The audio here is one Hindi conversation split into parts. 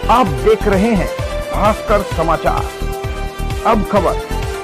आप देख रहे हैं भास्कर समाचार। अब खबर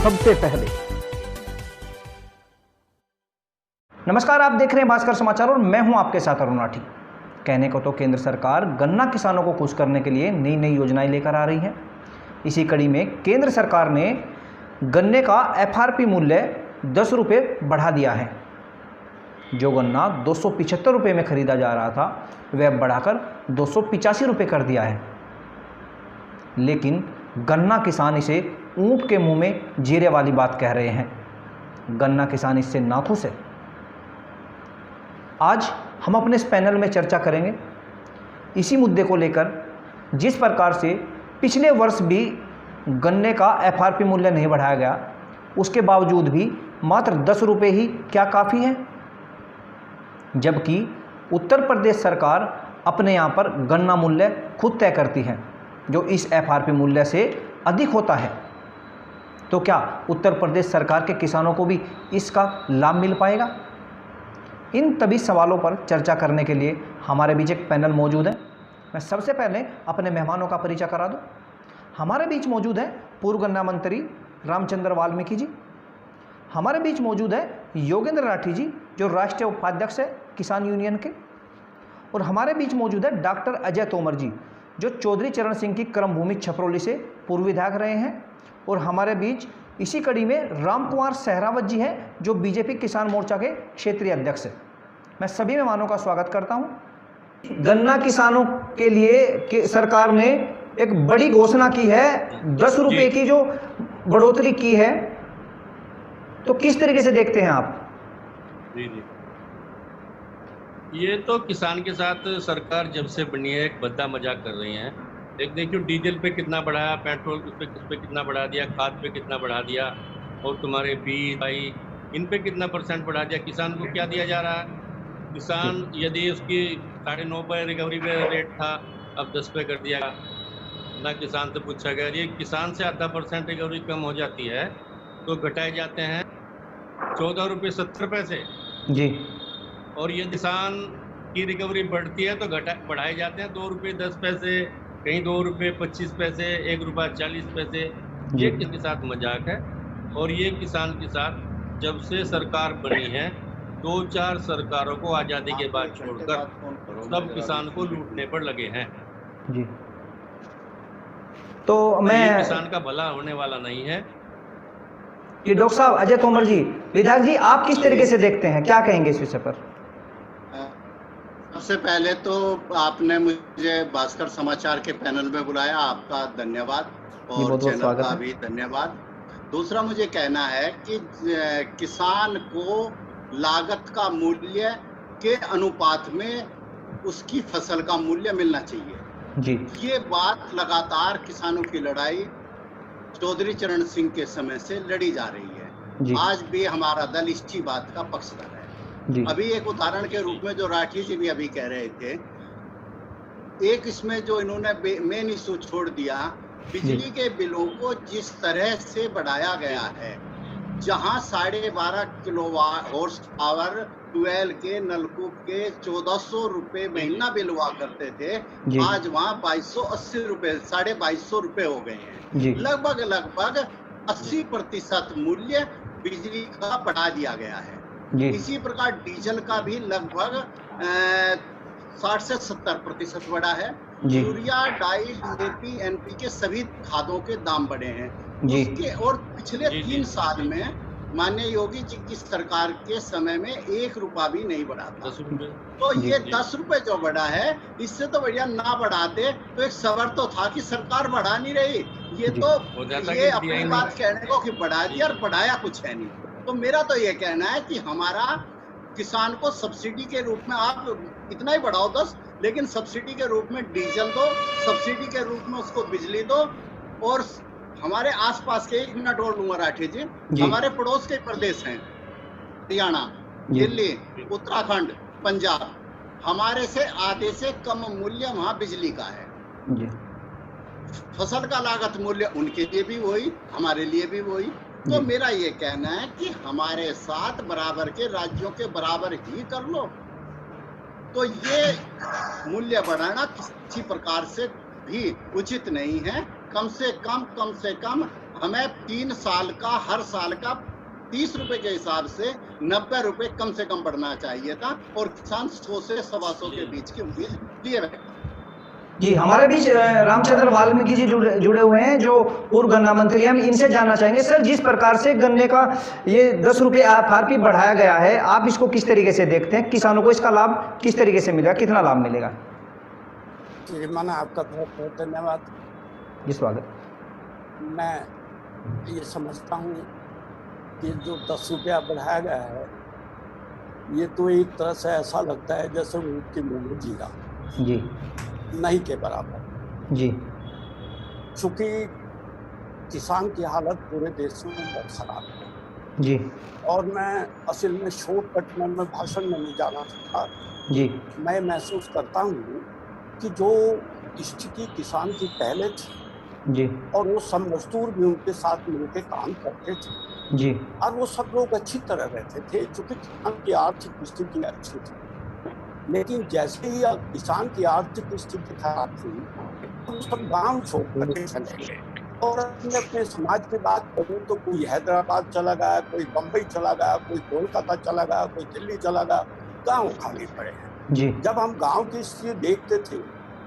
सबसे पहले। नमस्कार, आप देख रहे हैं भास्कर समाचार और मैं हूं आपके साथ अरुण राठी। कहने को तो केंद्र सरकार गन्ना किसानों को खुश करने के लिए नई नई योजनाएं लेकर आ रही है। इसी कड़ी में केंद्र सरकार ने गन्ने का एफआरपी मूल्य 10 रुपये बढ़ा दिया है। जो गन्ना 275 रुपये में खरीदा जा रहा था वह बढ़ाकर 285 रुपये कर दिया है। लेकिन गन्ना किसान इसे ऊंट के मुंह में जीरे वाली बात कह रहे हैं। गन्ना किसान इससे नाखुश है। आज हम अपने इस पैनल में चर्चा करेंगे इसी मुद्दे को लेकर, जिस प्रकार से पिछले वर्ष भी गन्ने का एफआरपी मूल्य नहीं बढ़ाया गया, उसके बावजूद भी मात्र 10 रुपये ही क्या काफ़ी है, जबकि उत्तर प्रदेश सरकार अपने यहाँ पर गन्ना मूल्य खुद तय करती है जो इस एफआरपी मूल्य से अधिक होता है। तो क्या उत्तर प्रदेश सरकार के किसानों को भी इसका लाभ मिल पाएगा? इन तभी सवालों पर चर्चा करने के लिए हमारे बीच एक पैनल मौजूद है। मैं सबसे पहले अपने मेहमानों का परिचय करा दूं। हमारे बीच मौजूद है पूर्व गन्ना मंत्री रामचंद्र वाल्मीकि जी। हमारे बीच मौजूद है योगेंद्र राठी जी, जो राष्ट्रीय उपाध्यक्ष है किसान यूनियन के। और हमारे बीच मौजूद है डॉक्टर अजय तोमर जी, जो चौधरी चरण सिंह की कर्मभूमि छपरौली से पूर्व विधायक रहे हैं। और हमारे बीच इसी कड़ी में राम कुमार सहरावत जी हैं, जो बीजेपी किसान मोर्चा के क्षेत्रीय अध्यक्ष हैं। मैं सभी मेहमानों का स्वागत करता हूं। गन्ना किसानों के लिए सरकार ने एक बड़ी घोषणा की है, 10 रुपये की जो बढ़ोतरी की है, तो किस तरीके से देखते हैं आप? जी, ये तो किसान के साथ सरकार जब से बनी है एक भद्दा मजाक कर रही है। एक देखिए डीजल पे कितना बढ़ाया, पेट्रोल पे कितना बढ़ा दिया, खाद पे कितना बढ़ा दिया, और तुम्हारे बीज भाई इन पे कितना % बढ़ा दिया। किसान को क्या दिया जा रहा है? किसान यदि उसकी 9.5 पे रिकवरी पे रेट था, अब 10 पे कर दिया ना। किसान से पूछा गया, ये किसान से आधा % रिकवरी कम हो जाती है तो घटाए जाते हैं 14 रुपये 70 पैसे जी। और ये किसान की रिकवरी बढ़ती है तो बढ़ाए जाते हैं 2 रुपये 10 पैसे, कहीं 2 रुपये 25 पैसे, 1 रुपया 40 पैसे। ये किसके साथ मजाक है? और ये किसान के साथ जब से सरकार बनी है 2-4 सरकारों को आज़ादी के बाद छोड़कर सब किसान को लूटने पर लगे हैं जी। तो मैं किसान का भला होने वाला नहीं है। ये डॉक्टर साहब अजय तोमर जी, विधायक जी, आप किस तरीके से देखते हैं, क्या कहेंगे इस विषय पर? सबसे पहले तो आपने मुझे भास्कर समाचार के पैनल में बुलाया, आपका धन्यवाद, और चैनल का भी धन्यवाद। दूसरा मुझे कहना है कि किसान को लागत का मूल्य के अनुपात में उसकी फसल का मूल्य मिलना चाहिए जी। ये बात लगातार किसानों की लड़ाई चौधरी चरण सिंह के समय से लड़ी जा रही है। आज भी हमारा दल इसी बात का पक्षधर है जी। अभी एक उदाहरण के रूप में जो राठी जी भी अभी कह रहे थे, एक इसमें जो इन्होंने मेन इशू छोड़ दिया, बिजली के बिलों को जिस तरह से बढ़ाया गया है, जहां 12.5 किलोवाट हॉर्स पावर 12 के नलकूप के 1400 रुपए महीना बिल हुआ करते थे, आज वहां 2280 रुपए, 2250 रुपए हो गए हैं। लगभग 80% मूल्य बिजली का बढ़ा दिया गया है। इसी प्रकार डीजल का भी लगभग 60 से 70% बढ़ा है। यूरिया, डाई, डीएपी, एनपीके सभी खादों के दाम बढ़े हैं उसके। और पिछले 3 साल में माननीय योगी जी की सरकार के समय में 1 रुपया भी नहीं बढ़ा था। तो ये 10 रुपए जो बढ़ा है, इससे तो बढ़िया ना बढ़ाते तो एक सबर तो था कि सरकार बढ़ा नहीं रही। ये तो ये अपनी बात कहने को कि बढ़ा दिया और बढ़ाया कुछ है नहीं। तो मेरा तो ये कहना है कि हमारा किसान को सब्सिडी के रूप में आप इतना ही बढ़ाओ 10, लेकिन सब्सिडी के रूप में डीजल दो, सब्सिडी के रूप में उसको बिजली दो। और हमारे आसपास के, 1 मिनट और लूंगा राठी जी, हमारे पड़ोस के प्रदेश हैं हरियाणा, दिल्ली, उत्तराखंड, पंजाब, हमारे से आधे से कम मूल्य वहां बिजली का है। फसल का लागत मूल्य उनके लिए भी वही, हमारे लिए भी वही। तो मेरा ये कहना है कि हमारे साथ बराबर के राज्यों के बराबर ही कर लो। तो ये मूल्य बढ़ाना किसी प्रकार से भी उचित नहीं है। कम से कम हमें 3 साल का, हर साल का 30 रुपए के हिसाब से 90 रुपए कम से कम बढ़ना चाहिए था, और किसान 100 से 125 के बीच की उम्मीद लिए बैठे। जी, हमारे बीच रामचंद्र वाल्मीकि जी जुड़े हुए हैं, जो पूर्व गन्ना मंत्री हैं। हम इनसे जानना चाहेंगे, सर, जिस प्रकार से गन्ने का ये 10 रुपये FRP बढ़ाया गया है, आप इसको किस तरीके से देखते हैं? किसानों को इसका लाभ किस तरीके से मिलेगा, कितना लाभ मिलेगा? माना आपका बहुत बहुत धन्यवाद। जी, स्वागत। मैं ये समझता हूँ कि जो 10 रुपया बढ़ाया गया है, ये तो एक तरह से ऐसा लगता है जैसे ऊँट की मुँह में जीरा जी नहीं के बराबर जी। चूँकि किसान की हालत पूरे देश में बहुत खराब है जी। और मैं असल में शॉर्टकट में भाषण में नहीं जाना चाहता जी। मैं महसूस करता हूँ कि जो स्थिति किसान की पहले थी जी, और वो सब मजदूर भी उनके साथ मिलकर काम करते थे जी, और वो सब लोग अच्छी तरह रहते थे, क्योंकि किसान की आर्थिक स्थिति अच्छी थी। लेकिन जैसे ही किसान की आर्थिक स्थिति खराब थी, तो सब गांव छोड़ कर चले गए और अपने समाज की बात करूँ तो कोई हैदराबाद चला गया, कोई बम्बई चला गया, कोई कोलकाता चला गया, कोई दिल्ली चला गया, गाँव खाली पड़े हैं। जी। जब हम गाँव की स्थिति देखते थे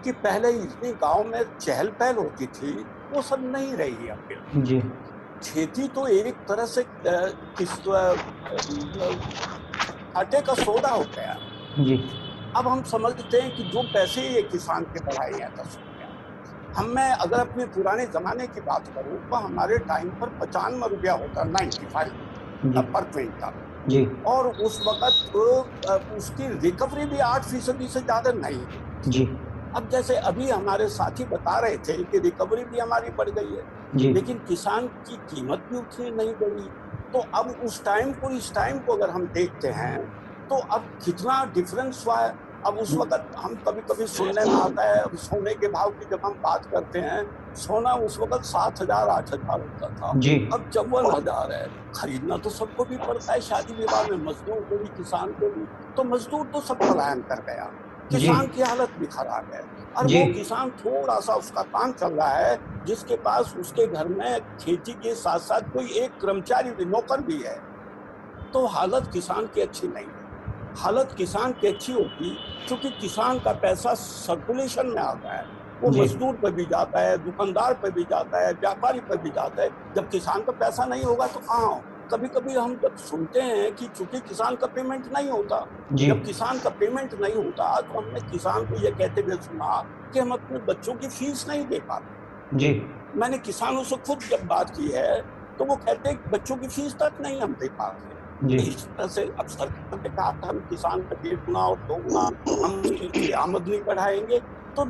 कि पहले इतनी गाँव में चहल पहल होती थी, वो सब नहीं रही है अब। जी। खेती तो एक तरह से आटे का सौदा हो गया। जी। अब हम समझते हैं कि जो पैसे ये किसान के बढ़ाए हैं 10 रुपया, मैं अगर अपने पुराने जमाने की बात करूं तो हमारे टाइम पर 95 रुपया होता, 95 पर क्विंटल जी। और उस वक्त उसकी रिकवरी भी 8% से ज्यादा नहीं जी। अब जैसे अभी हमारे साथी बता रहे थे कि रिकवरी भी हमारी बढ़ गई है, लेकिन किसान की कीमत भी उतनी नहीं बढ़ी। तो अब उस टाइम को इस टाइम को अगर हम देखते हैं तो अब कितना डिफरेंस हुआ है। अब उस वक्त हम कभी कभी सुनने में आता है, अब सोने के भाव की जब हम बात करते हैं, सोना उस वक्त 7,000 8,000 होता था, अब 54,000 है। खरीदना तो सबको भी पड़ता है, शादी विवाह में मजदूर को भी, किसान को भी। तो मजदूर तो सब पलायन कर गया, किसान की हालत भी खराब है। और वो किसान थोड़ा सा उसका काम चल रहा है, जिसके पास उसके घर में खेती के साथ साथ कोई एक कर्मचारी भी, नौकर भी है, तो हालत किसान की अच्छी नहीं है। हालत किसान की अच्छी होती क्योंकि किसान का पैसा सर्कुलेशन में आता है, वो मजदूर पे भी जाता है, दुकानदार पे भी जाता है, व्यापारी पे भी जाता है। जब किसान का पैसा नहीं होगा तो कहाँ? कभी कभी हम जब सुनते हैं कि चूंकि किसान का पेमेंट नहीं होता, जब किसान का पेमेंट नहीं होता तो हमने किसान को ये कहते हुए सुना कि हम अपने बच्चों की फीस नहीं दे पाते। जी, मैंने किसानों से खुद जब बात की है तो वो कहते हैं कि बच्चों की फीस तक नहीं हम दे पाते। इस तरह से अब सरकार ने कहा था हम किसान का 1.5 गुना और 2 गुना हम उसकी आमदनी बढ़ाएंगे, तो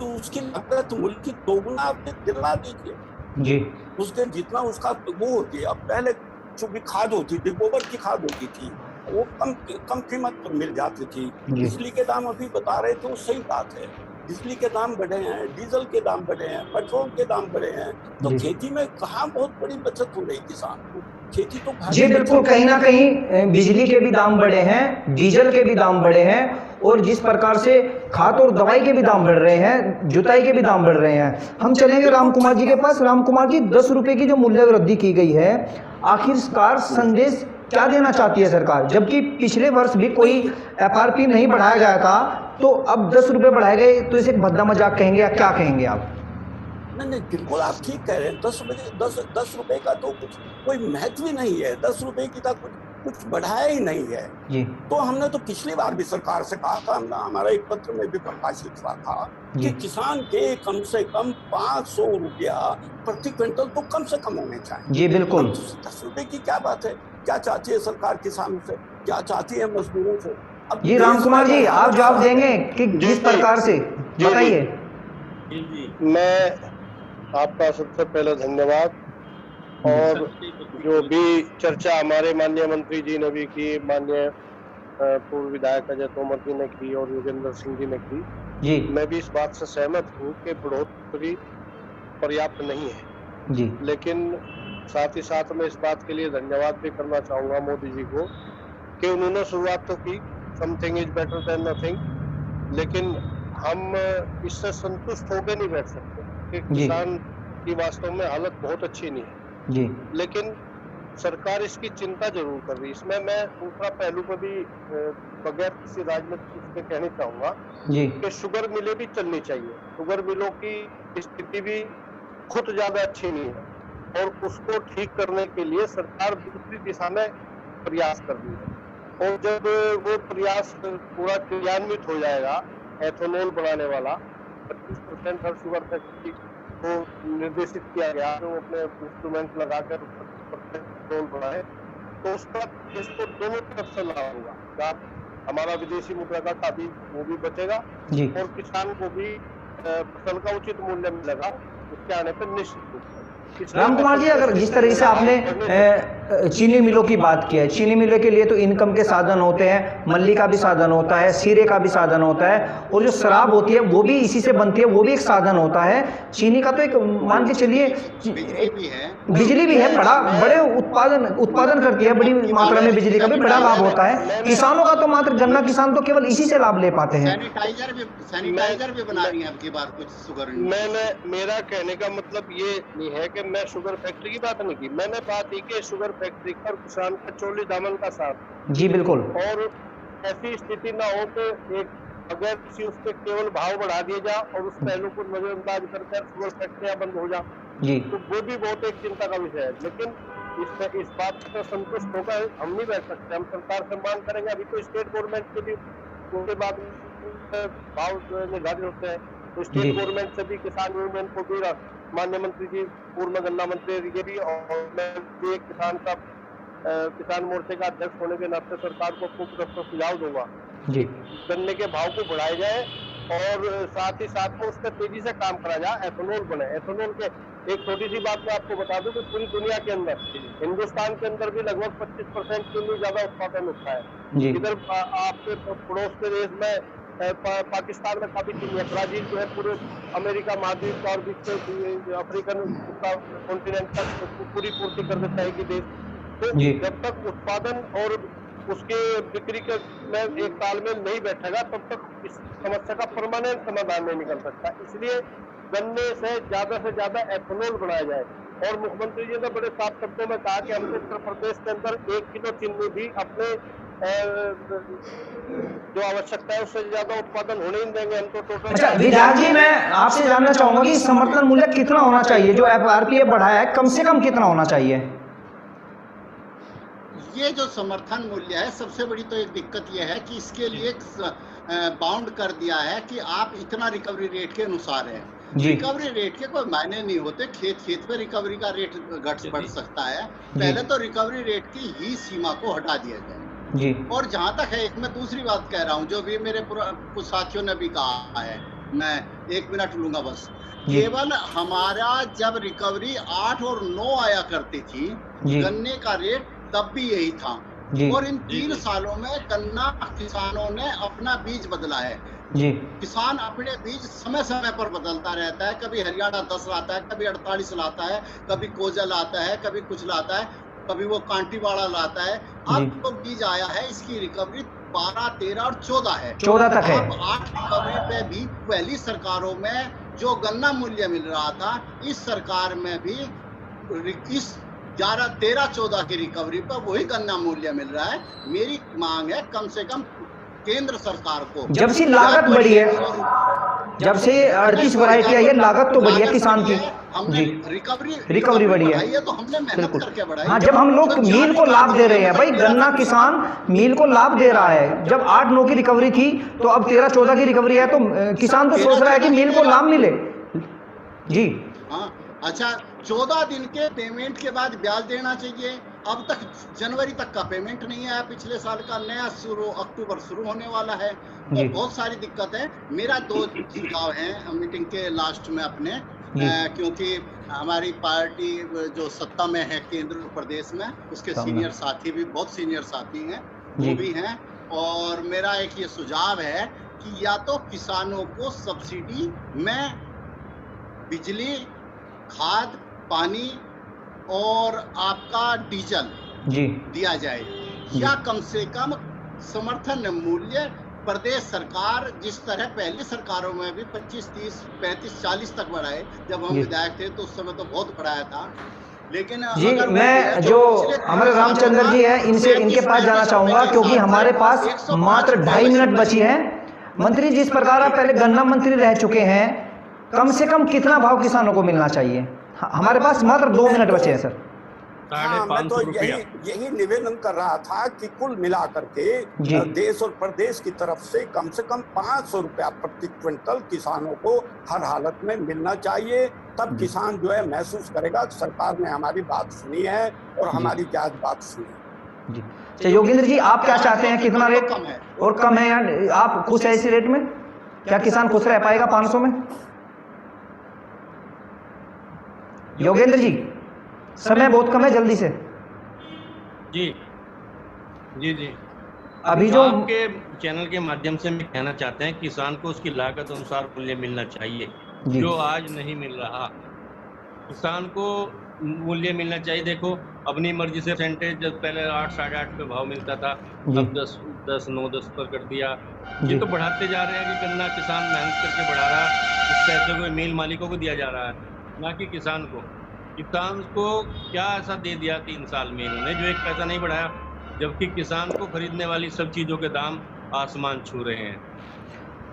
उसकी लागत मूल्य की 2 गुना आप दिला दीजिए जी, उसके जितना उसका वो होती है। अब पहले चूंकि खाद होती थी, गोबर की खाद होती थी, वो कम कीमत पर मिल जाती थी। बिजली के दाम अभी बता रहे थे, वो सही बात है, बिजली के दाम बढ़े हैं, डीजल के दाम बढ़े हैं, पेट्रोल के दाम बढ़े हैं, तो खेती में कहाँ बहुत बड़ी बचत हो रही किसान को। खेती तो जी बिल्कुल, कहीं ना कहीं बिजली के भी दाम बढ़े हैं, डीजल के भी दाम बढ़े हैं, और जिस प्रकार से खाद और दवाई के भी दाम बढ़ रहे हैं, जुताई के भी दाम बढ़ रहे हैं। हम चलेंगे राम कुमार जी के पास। राम कुमार जी, 10 रुपए की जो मूल्य वृद्धि की गई है, आखिरकार संदेश क्या देना चाहती है सरकार? जबकि पिछले वर्ष भी कोई FRP नहीं बढ़ाया गया था, तो अब 10 रुपए बढ़ाए गए, तो इसे भद्दा मजाक कहेंगे या क्या कहेंगे आप? नहीं, बिल्कुल आप ठीक कह रहे हैं। 10 रुपए का तो कुछ कोई महत्व ही नहीं है, 10 रुपए की तो कुछ बढ़ाया ही नहीं है जी। तो हमने तो पिछली बार भी सरकार से कहा था, हमारा एक पत्र में भी प्रकाशित हुआ था कि किसान के कम से कम 500 रुपया प्रति क्विंटल तो कम से कम होने चाहिए जी। बिल्कुल, 10 रुपए की क्या बात है? क्या चाहती है सरकार किसानों से, क्या चाहती है मजदूरों से? अब जी राम कुमार जी, आप जवाब देंगे कि जिस प्रकार से, बताइए। मैं आपका सबसे पहले धन्यवाद, और जो भी चर्चा हमारे माननीय मंत्री जी ने भी की, माननीय पूर्व विधायक अजय तोमर जी ने की और योगेंद्र सिंह जी ने की जी, मैं भी इस बात से सहमत हूँ कि बढ़ोतरी पर्याप्त नहीं है जी। लेकिन साथ ही साथ मैं इस बात के लिए धन्यवाद भी करना चाहूँगा मोदी जी को कि उन्होंने शुरुआत तो की, something is better than nothing, लेकिन हम इससे संतुष्ट होकर नहीं बैठ सकते कि किसान की वास्तव में हालत बहुत अच्छी नहीं है जी, लेकिन सरकार इसकी चिंता जरूर कर रही है। इसमें मैं दूसरा पहलू पर भी बगैर किसी राजनीति पे कहना चाहूंगा कि शुगर मिलें भी चलनी चाहिए। शुगर मिलों की स्थिति भी खुद ज्यादा अच्छी नहीं है और उसको ठीक करने के लिए सरकार दूसरी दिशा में प्रयास कर रही है। और जब वो प्रयास पूरा क्रियान्वित हो जाएगा, एथेनॉल बनाने वाला 25% हर शुगर फैक्ट्री को निर्देशित किया गया तो अपने इंस्ट्रूमेंट लगाकर 25% एथेनॉल बनाए, तो उसका इसको दोनों तरफ से लाभ होगा। हमारा विदेशी मुद्रा का भी वो भी बचेगा और किसान को भी फसल का उचित मूल्य मिलेगा उसके आने पर निश्चित रूप से। राम कुमार जी, अगर जिस तरह से आपने चीनी मिलों की बात की है, चीनी मिलों के लिए तो इनकम के साधन होते हैं, मल्ली का भी साधन होता है, सीरे का भी साधन होता है, और जो शराब होती है वो भी इसी से बनती है, वो भी एक साधन होता है। चीनी का तो एक मान के चलिए बिजली भी है, बड़े उत्पादन करती है, बड़ी मात्रा में बिजली का भी बड़ा लाभ होता है। किसानों का तो मात्र गन्ना किसान तो केवल इसी से लाभ ले पाते हैं। सैनिटाइजर भी बना रही है अब की बार कुछ शुगर। मेरा कहने का मतलब ये नहीं है कि मैं शुगर फैक्ट्री की बात नहीं की, मैंने बात की कि शुगर फैक्ट्री पर किसान का चोली दामन का साथ। जी बिल्कुल। और ऐसी स्थिति ना हो कि एक अगर किसी उसके केवल भाव बढ़ा दिए जाए और उस पहलू को नजरअंदाज करके शुगर फैक्ट्रियां बंद हो जाए तो वो भी बहुत एक चिंता का विषय है। लेकिन इस बात से संतुष्ट होकर हम नहीं बैठ सकते, हम सरकार से मांग करेंगे। अभी तो स्टेट गवर्नमेंट के भी उसके बाद भाव निर्धारित होते हैं, तो स्टेट गवर्नमेंट से भी किसान यूनियन को भी माननीय मंत्री जी, पूर्व गन्ना मंत्री जी भी, और मैं भी एक किसान मोर्चे का अध्यक्ष होने के नाते सरकार को खूब तरफ से सुझाव दूंगा जी, गन्ने के भाव को बढ़ाया जाए और साथ ही साथ में उस पर तेजी से काम करा जाए, एथेनॉल बने। एथेनॉल के एक छोटी सी बात मैं आपको बता दूं कि पूरी दुनिया के अंदर, हिंदुस्तान के अंदर भी लगभग 25% से भी ज्यादा उत्पादन होता है। इधर आपके पड़ोस के देश में पाकिस्तान में काफी चीनी है, ब्राजील जो है पूरे अमेरिका महाद्वीप का और विश्व अफ्रीकन कॉन्टिनेंट तक पूरी पूर्ति कर देता है कि देश। तो जब तक उत्पादन और उसके बिक्री के में एक तालमेल नहीं बैठेगा तब तक इस समस्या का परमानेंट समाधान नहीं निकल सकता। इसलिए गन्ने से ज्यादा एथेनॉल बनाया जाए। और मुख्यमंत्री जी ने बड़े साफ शब्दों में कहा कि हम उत्तर प्रदेश के अंदर 1 किलो चीनी भी अपने जो आवश्यकता है उससे ज्यादा उत्पादन होने नहीं देंगे हम तो टोटल। अच्छा विधायक जी, मैं आपसे जानना चाहूंगा कि समर्थन मूल्य कितना होना चाहिए? जो एफआरपी बढ़ाया है कम से कम कितना होना चाहिए? ये जो समर्थन मूल्य है, सबसे बड़ी तो एक दिक्कत ये है कि इसके लिए बाउंड कर दिया है कि आप इतना रिकवरी रेट के अनुसार है। रिकवरी रेट के कोई मायने नहीं होते, खेत पे रिकवरी का रेट घट बढ़ सकता है। पहले तो रिकवरी रेट की ही सीमा को हटा दिया जाए जी। और जहां तक है, एक मैं दूसरी बात कह रहा हूं जो भी मेरे कुछ साथियों ने भी कहा है, मैं 1 मिनट लूंगा बस। केवल हमारा जब रिकवरी 8 और 9 आया करती थी गन्ने का रेट, तब भी यही था। और इन 3 सालों में गन्ना किसानों ने अपना बीज बदला है जी। किसान अपने बीज समय समय पर बदलता रहता है, कभी हरियाणा 10 लाता है, कभी 48 लाता है, कभी कोजल आता है, कभी कुछ लाता है, कभी वो कांटीवाड़ा लाता है। अब तो बीज आया है, इसकी रिकवरी 12, 13 और 14 है, 14 तक है। अब 8 रिकवरी पे भी पहली सरकारों में जो गन्ना मूल्य मिल रहा था, इस सरकार में भी इस 11, 13, 14 की रिकवरी पर वही गन्ना मूल्य मिल रहा है। मेरी मांग है कम से कम केंद्र सरकार को, जब से लागत बढ़ी है, जब से 38 वैरायटी आई है, लागत तो बढ़ी है किसान की जी, रिकवरी बढ़ी है तो हमने मेहनत करके बढ़ाई। हाँ, जब हम लोग मील को लाभ दे रहे हैं, भाई गन्ना किसान मील को लाभ दे रहा है। जब 8-9 की रिकवरी थी तो अब 13-14 की रिकवरी है, तो किसान तो सोच रहा है कि मील को लाभ मिले जी। हाँ, अच्छा 14 दिन के पेमेंट के बाद ब्याज देना चाहिए। अब तक जनवरी तक का पेमेंट नहीं आया, पिछले साल का नया अक्टूबर शुरू होने वाला है। तो बहुत सारी दिक्कत है। मेरा 2 सुझाव हैं मीटिंग के लास्ट में अपने, क्योंकि हमारी पार्टी जो सत्ता में है केंद्र प्रदेश में, उसके सीनियर साथी भी, बहुत सीनियर साथी हैं, वो भी हैं। और मेरा एक ये सुझाव है कि या तो किसानों को सब्सिडी में बिजली, खाद, पानी और आपका डीजल जी दिया जाए, या कम से कम समर्थन मूल्य प्रदेश सरकार जिस तरह पहली सरकारों में भी 25, 30, 35, 40 तक बढ़ाए, जब हम विधायक थे तो उस समय तो बहुत बढ़ाया था। लेकिन जी मैं जो हमारे रामचंद्र जी हैं इनके पास जाना चाहूंगा, क्योंकि हमारे पास मात्र 2.5 मिनट बची हैं। मंत्री, जिस प्रकार आप पहले गन्ना मंत्री रह चुके हैं, कम से कम कितना भाव किसानों को मिलना चाहिए? हमारे पास मात्र 2 मिनट बचे हैं सर। हाँ, मैं तो यही निवेदन कर रहा था कि कुल मिलाकर के देश और प्रदेश की तरफ से कम 500 रुपया प्रति क्विंटल किसानों को हर हालत में मिलना चाहिए। तब किसान जो है महसूस करेगा कि सरकार ने हमारी बात सुनी है और हमारी जायज बात सुनी जी। अच्छा योगेंद्र जी, आप क्या चाहते हैं, कितना रेट और कम है या आप खुश है इसी रेट में? क्या किसान खुश रह पाएगा 500 में? योगेंद्र जी, समय बहुत कम है, जल्दी से। जी जी जी अभी जो आपके चैनल के माध्यम से मैं कहना चाहते हैं, किसान को उसकी लागत अनुसार मूल्य मिलना चाहिए, जो आज नहीं मिल रहा। किसान को मूल्य मिलना चाहिए। देखो, अपनी मर्जी से परसेंटेज जब पहले 8, 8.5 पे भाव मिलता था, अब 10, 9, 10 पर कर दिया। ये तो बढ़ाते जा रहे हैं कि गन्ना किसान मेहनत करके बढ़ा रहा है, उस पैसे को मिल मालिकों को दिया जा रहा है, ना कि किसान को। किसान को क्या ऐसा दे दिया 3 साल में इन्होंने जो 1 पैसा नहीं बढ़ाया, जबकि किसान को खरीदने वाली सब चीजों के दाम आसमान छू रहे हैं।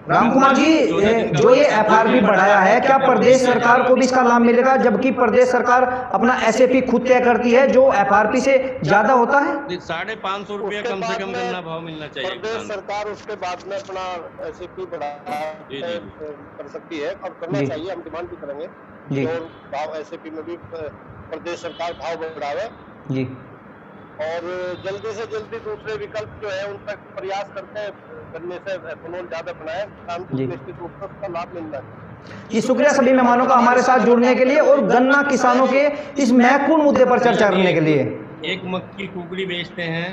राम कुमार जी, जो ये FRP बढ़ाया है, क्या प्रदेश सरकार को भी इसका लाभ मिलेगा, जबकि प्रदेश सरकार अपना SAP खुद तय करती है जो FRP से ज्यादा होता है? 550 रुपया कम से कम गन्ना भाव मिलना चाहिए। प्रदेश सरकार उसके बाद में अपना SAP बढ़ा कर सकती है और करना चाहिए, हम डिमांड भी करेंगे और भाव SAP में भी प्रदेश सरकार भाव बढ़ावे जी, और जल्दी से जल्दी दूसरे विकल्प जो है उन तक प्रयास करते हैं, गन्ने से एथेनॉल ज्यादा बनाए, निश्चित रूप से उसका लाभ मिलना है। जी, शुक्रिया सभी मेहमानों का हमारे साथ जुड़ने के लिए और गन्ना किसानों के इस महत्वपूर्ण मुद्दे पर चर्चा करने के लिए। एक मक्की कुकड़ी बेचते हैं